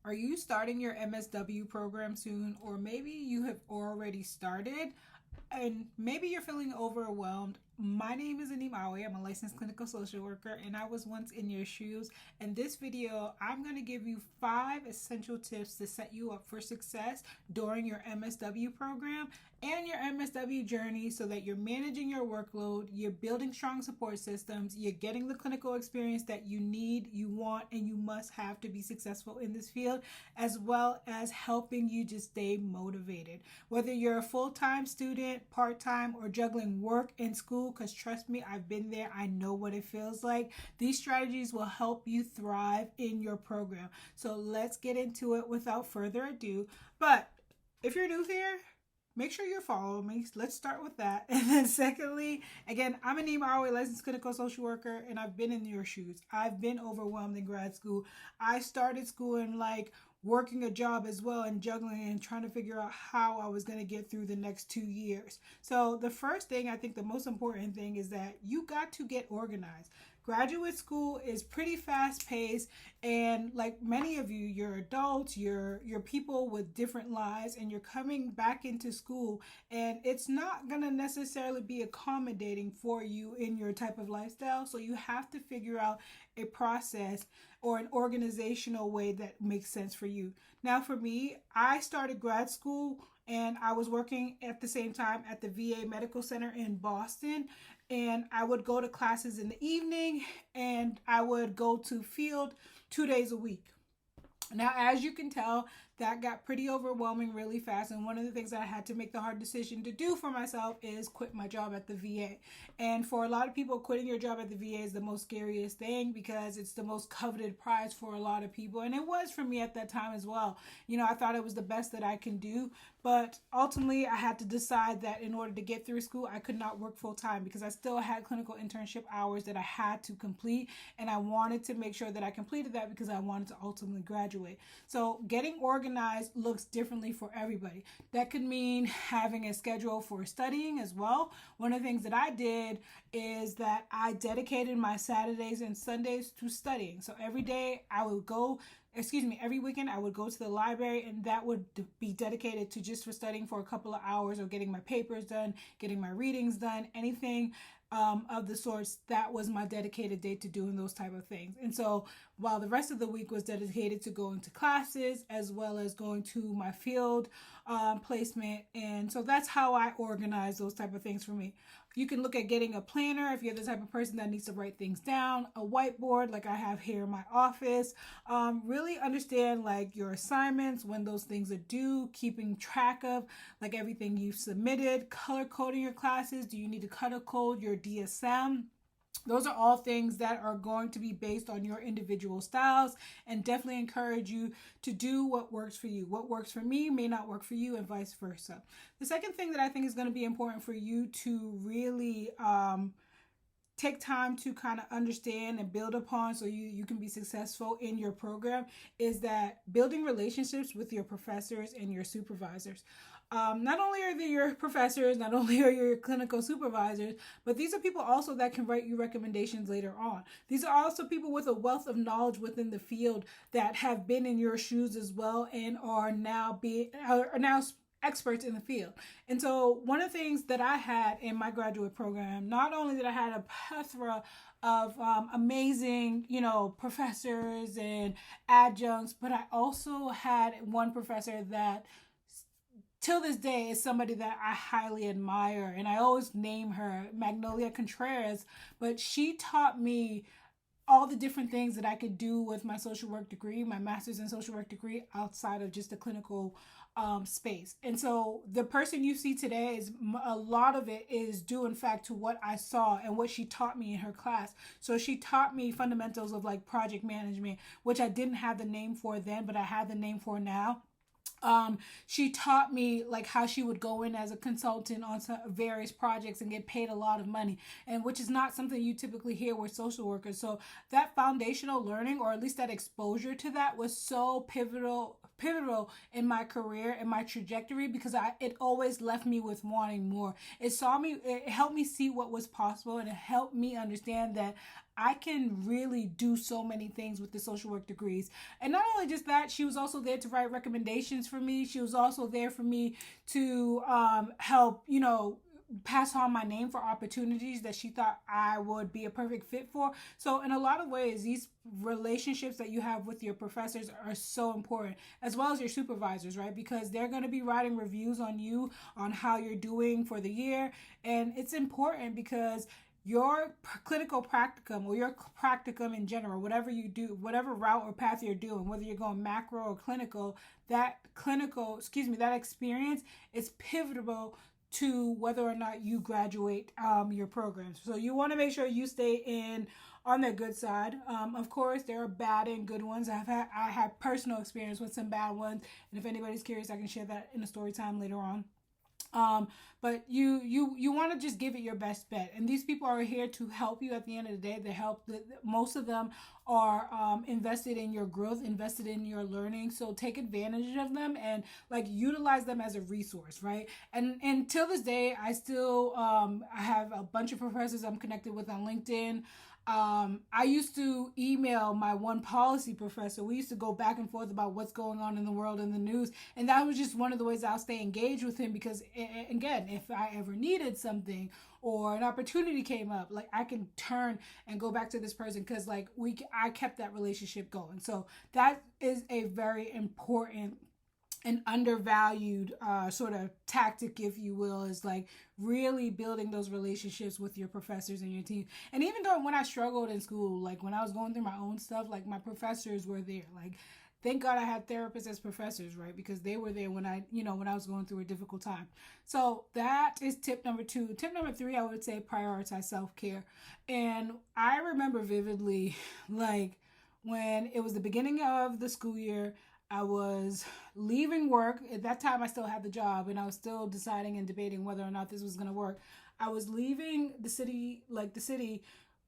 Are you starting your MSW program soon, or maybe you have already started and maybe you're feeling overwhelmed? My name is Anim Awe. I'm a licensed clinical social worker, and I was once in your shoes. In this video, I'm going to give you 5 essential tips to set you up for success during your MSW program and your MSW journey so that you're managing your workload, you're building strong support systems, you're getting the clinical experience that you need, you want, and you must have to be successful in this field, as well as helping you just stay motivated. Whether you're a full-time student, part-time, or juggling work and school, because trust me, I've been there. I know what it feels like. These strategies will help you thrive in your program. So let's get into it without further ado. But if you're new here, make sure you're following me. Let's start with that. And then secondly, again, I'm a Nima Awe, licensed clinical social worker, and I've been in your shoes. I've been overwhelmed in grad school. I started school in working a job as well and juggling and trying to figure out how I was going to get through the next 2 years. So the first thing, I think the most important thing, is that you got to get organized. Graduate school is pretty fast paced, and like many of you, you're adults, you're people with different lives, and you're coming back into school, and it's not going to necessarily be accommodating for you in your type of lifestyle. So you have to figure out a process or an organizational way that makes sense for you. Now, for me, I started grad school and I was working at the same time at the VA Medical Center in Boston. And I would go to classes in the evening and I would go to field 2 days a week. Now, as you can tell, that got pretty overwhelming really fast. And one of the things that I had to make the hard decision to do for myself is quit my job at the VA. And for a lot of people, quitting your job at the VA is the most scariest thing because it's the most coveted prize for a lot of people. And it was for me at that time as well. You know, I thought it was the best that I can do. But ultimately, I had to decide that in order to get through school, I could not work full time because I still had clinical internship hours that I had to complete. And I wanted to make sure that I completed that because I wanted to ultimately graduate. So getting organized looks differently for everybody. That could mean having a schedule for studying as well. One of the things that I did is that I dedicated my Saturdays and Sundays to studying. So every day I would go, every weekend I would go to the library, and that would be dedicated to just for studying for a couple of hours or getting my papers done, getting my readings done, anything of the sorts. That was my dedicated day to doing those type of things. And so while the rest of the week was dedicated to going to classes as well as going to my field placement. And so that's how I organize those type of things for me. You can look at getting a planner if you're the type of person that needs to write things down, a whiteboard like I have here in my office. Really understand like your assignments, when those things are due, keeping track of like everything you've submitted, color coding your classes. Do you need to color code your DSM? Those are all things that are going to be based on your individual styles, and definitely encourage you to do what works for you. What works for me may not work for you, and vice versa. The second thing that I think is going to be important for you to really take time to kind of understand and build upon so you can be successful in your program is that building relationships with your professors and your supervisors. Not only are they your professors, not only are your clinical supervisors, but these are people also that can write you recommendations later on. These are also people with a wealth of knowledge within the field that have been in your shoes as well and are now experts in the field. And so one of the things that I had in my graduate program, not only did I had a plethora of amazing, professors and adjuncts, but I also had one professor that till this day is somebody that I highly admire, and I always name her Magnolia Contreras, but she taught me all the different things that I could do with my social work degree, my master's in social work degree, outside of just the clinical space. And so the person you see today is a lot of it is due in fact to what I saw and what she taught me in her class. So she taught me fundamentals of like project management, which I didn't have the name for then, but I have the name for now. She taught me like how she would go in as a consultant on various projects and get paid a lot of money, and which is not something you typically hear with social workers. So that foundational learning, or at least that exposure to that, was so pivotal in my career and my trajectory, because it always left me with wanting more. It helped me see what was possible, and it helped me understand that I can really do so many things with the social work degrees. And not only just that, she was also there to write recommendations for me. She was also there for me to help, pass on my name for opportunities that she thought I would be a perfect fit for. So in a lot of ways, these relationships that you have with your professors are so important, as well as your supervisors, right? Because they're going to be writing reviews on you on how you're doing for the year. And it's important because your clinical practicum or your practicum in general, whatever you do, whatever route or path you're doing, whether you're going macro or clinical, that experience is pivotal to whether or not you graduate your programs. So you want to make sure you stay in on the good side. Of course, there are bad and good ones. I have personal experience with some bad ones, and if anybody's curious, I can share that in a story time later on. But you want to just give it your best bet, and these people are here to help you at the end of the day. Most of them are invested in your growth, invested in your learning, so take advantage of them and like utilize them as a resource, right? And until this day, I still I have a bunch of professors I'm connected with on LinkedIn. I used to email my one policy professor. We used to go back and forth about what's going on in the world and the news. And that was just one of the ways I'll stay engaged with him because, again, if I ever needed something or an opportunity came up, like I can turn and go back to this person because I kept that relationship going. So that is a very important an undervalued sort of tactic, if you will, is like really building those relationships with your professors and your team. And even though when I struggled in school, like when I was going through my own stuff, like my professors were there. Like, thank God I had therapists as professors, right? Because they were there when I was going through a difficult time. So that is tip number 2. Tip number 3, I would say prioritize self-care. And I remember vividly, like when it was the beginning of the school year, I was leaving work. At that time, I still had the job, and I was still deciding and debating whether or not this was going to work. I was leaving the city,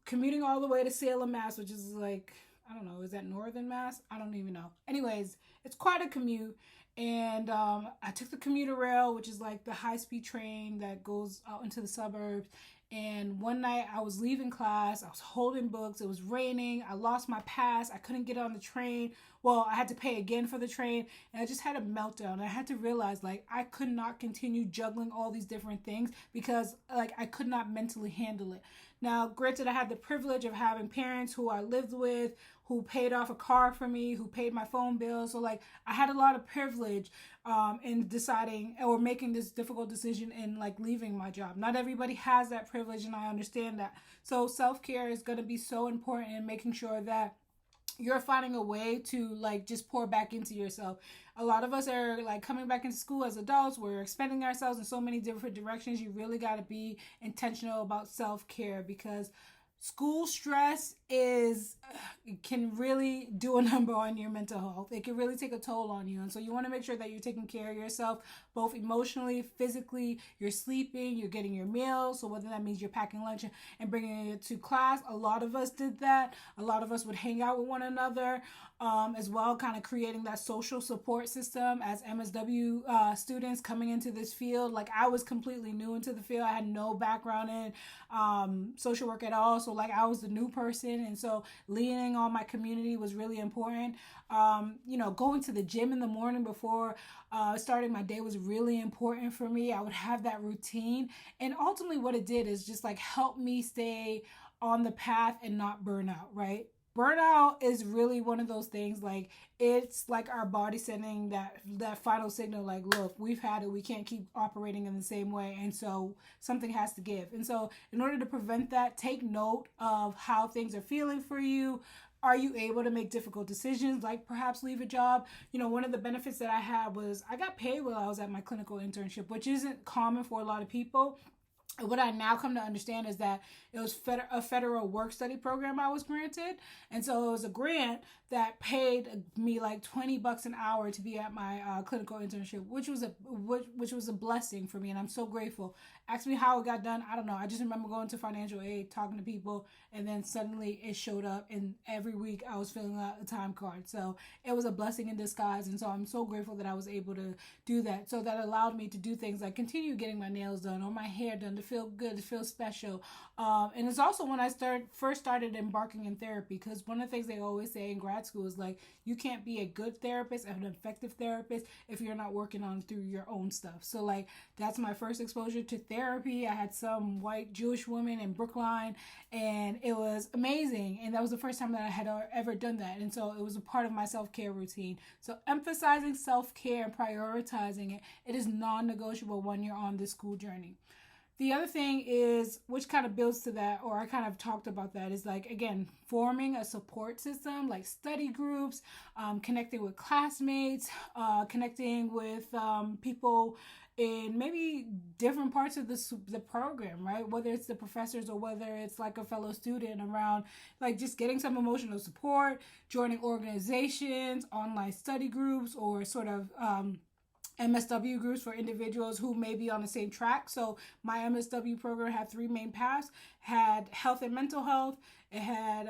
commuting all the way to Salem, Mass, which is like, I don't know, is that Northern Mass? I don't even know. Anyways, it's quite a commute. And I took the commuter rail, which is like the high-speed train that goes out into the suburbs. And one night I was leaving class, I was holding books, it was raining, I lost my pass, I couldn't get on the train. Well, I had to pay again for the train, and I just had a meltdown. I had to realize like I could not continue juggling all these different things because like I could not mentally handle it. Now, granted, I had the privilege of having parents who I lived with, who paid off a car for me, who paid my phone bill. So like I had a lot of privilege in deciding or making this difficult decision in like leaving my job. Not everybody has that privilege, and I understand that. So self-care is going to be so important in making sure that you're finding a way to like just pour back into yourself. A lot of us are like coming back into school as adults. We're expending ourselves in so many different directions. You really got to be intentional about self-care because school stress can really do a number on your mental health. It can really take a toll on you. And so you want to make sure that you're taking care of yourself, both emotionally, physically, you're sleeping, you're getting your meals. So whether that means you're packing lunch and bringing it to class, a lot of us did that. A lot of us would hang out with one another as well, kind of creating that social support system as MSW students coming into this field. Like I was completely new into the field. I had no background in social work at all. So like I was the new person. And so leaning on my community was really important. Going to the gym in the morning before starting my day was really important for me. I would have that routine. And ultimately what it did is just like help me stay on the path and not burn out, right? Burnout is really one of those things, like it's like our body sending that final signal, like, look, we've had it, we can't keep operating in the same way, and so something has to give. And so in order to prevent that, take note of how things are feeling for you. Are you able to make difficult decisions, like perhaps leave a job? One of the benefits that I had was I got paid while I was at my clinical internship, which isn't common for a lot of people. What I now come to understand is that it was a federal work study program I was granted. And so it was a grant that paid me like $20 an hour to be at my clinical internship, which was a blessing for me. And I'm so grateful. Ask me how it got done. I don't know. I just remember going to financial aid, talking to people, and then suddenly it showed up. And every week I was filling out a time card. So it was a blessing in disguise. And so I'm so grateful that I was able to do that. So that allowed me to do things like continue getting my nails done or my hair done to feel good, to feel special. And it's also when I first started embarking in therapy, because one of the things they always say in grad school is like, you can't be a good therapist, an effective therapist, if you're not working on through your own stuff. So like, that's my first exposure to therapy. I had some white Jewish woman in Brookline, and it was amazing. And that was the first time that I had ever done that. And so it was a part of my self-care routine. So emphasizing self-care and prioritizing it, it is non-negotiable when you're on this school journey. The other thing is, which kind of builds to that, or I kind of talked about that, is like, again, forming a support system, like study groups, connecting with classmates, connecting with people in maybe different parts of the program, right? Whether it's the professors or whether it's like a fellow student around, like just getting some emotional support, joining organizations, online study groups, or sort of MSW groups for individuals who may be on the same track. So my MSW program had 3 main paths: had health and mental health, it had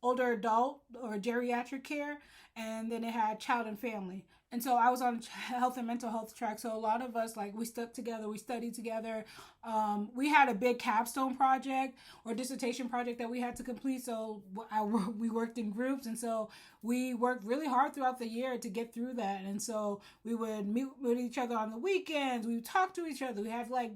older adult or geriatric care, and then it had child and family. And so I was on health and mental health track. So a lot of us, like, we stuck together, we studied together. We had a big capstone project or dissertation project that we had to complete. So we worked in groups. And so we worked really hard throughout the year to get through that. And so we would meet with each other on the weekends. We would talk to each other. We had like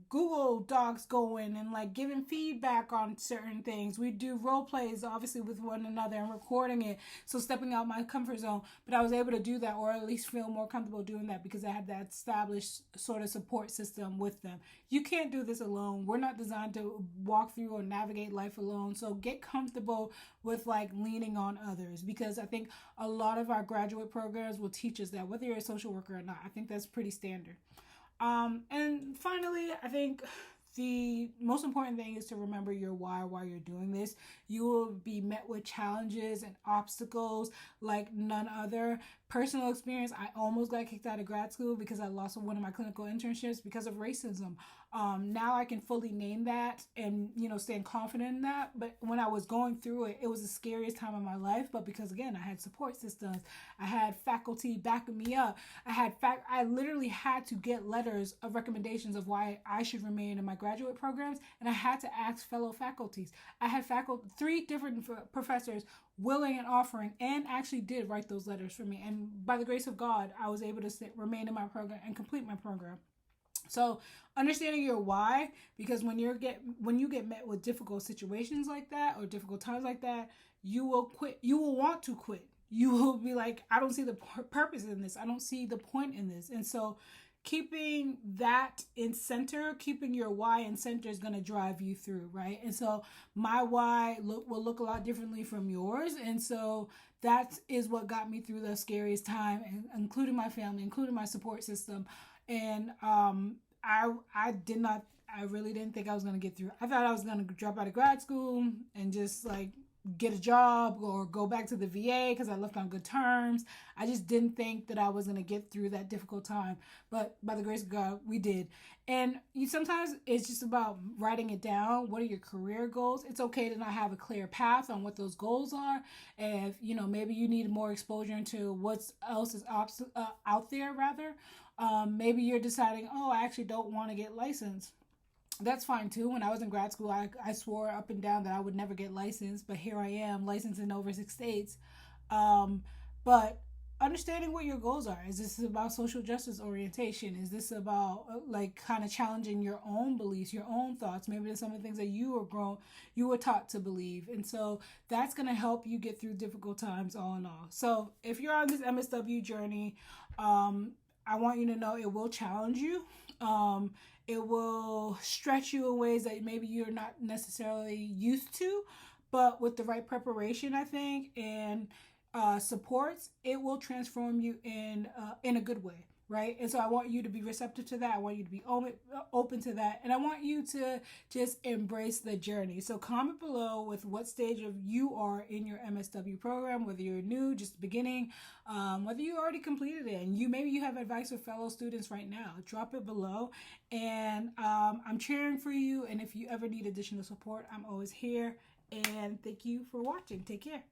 Google Docs going and like giving feedback on certain things. We do role plays, obviously, with one another and recording it. So stepping out my comfort zone. But I was able to do that, or at least feel more comfortable doing that, because I had that established sort of support system with them. You can't do this alone. We're not designed to walk through or navigate life alone. So get comfortable with like leaning on others, because I think a lot of our graduate programs will teach us that, whether you're a social worker or not. I think that's pretty standard. And finally, I think the most important thing is to remember your why while you're doing this. You will be met with challenges and obstacles like none other. Personal experience, I almost got kicked out of grad school because I lost one of my clinical internships because of racism. Now I can fully name that and, stand confident in that. But when I was going through it, it was the scariest time of my life. But because, again, I had support systems, I had faculty backing me up. I literally had to get letters of recommendations of why I should remain in my graduate programs. And I had to ask fellow faculties. I had 3 different professors willing and offering, and actually did write those letters for me. And by the grace of God, I was able to remain in my program and complete my program. So understanding your why, because when you get met with difficult situations like that or difficult times like that, you will quit. You will want to quit. You will be like, I don't see the purpose in this. I don't see the point in this. And so keeping that in center, keeping your why in center is going to drive you through, right? And so my why will look a lot differently from yours. And so that is what got me through the scariest time, including my family, including my support system. And I really didn't think I was going to get through. I thought I was going to drop out of grad school and just like get a job or go back to the VA because I left on good terms. I just didn't think that I was going to get through that difficult time. But by the grace of God, we did. And sometimes it's just about writing it down. What are your career goals? It's okay to not have a clear path on what those goals are. If, maybe you need more exposure into what else is out there, rather. Maybe you're deciding, I actually don't want to get licensed. That's fine too. When I was in grad school, I swore up and down that I would never get licensed, but here I am, licensed in over 6 states. But understanding what your goals are. Is this about social justice orientation? Is this about like kind of challenging your own beliefs, your own thoughts? Maybe there's some of the things that you were taught to believe. And so that's going to help you get through difficult times all in all. So if you're on this MSW journey, I want you to know it will challenge you. It will stretch you in ways that maybe you're not necessarily used to, but with the right preparation, I think, and supports, it will transform you in a good way, right? And so I want you to be receptive to that. I want you to be open to that. And I want you to just embrace the journey. So comment below with what stage of you are in your MSW program, whether you're new, just beginning, whether you already completed it, and maybe you have advice for fellow students right now. Drop it below. And I'm cheering for you. And if you ever need additional support, I'm always here. And thank you for watching. Take care.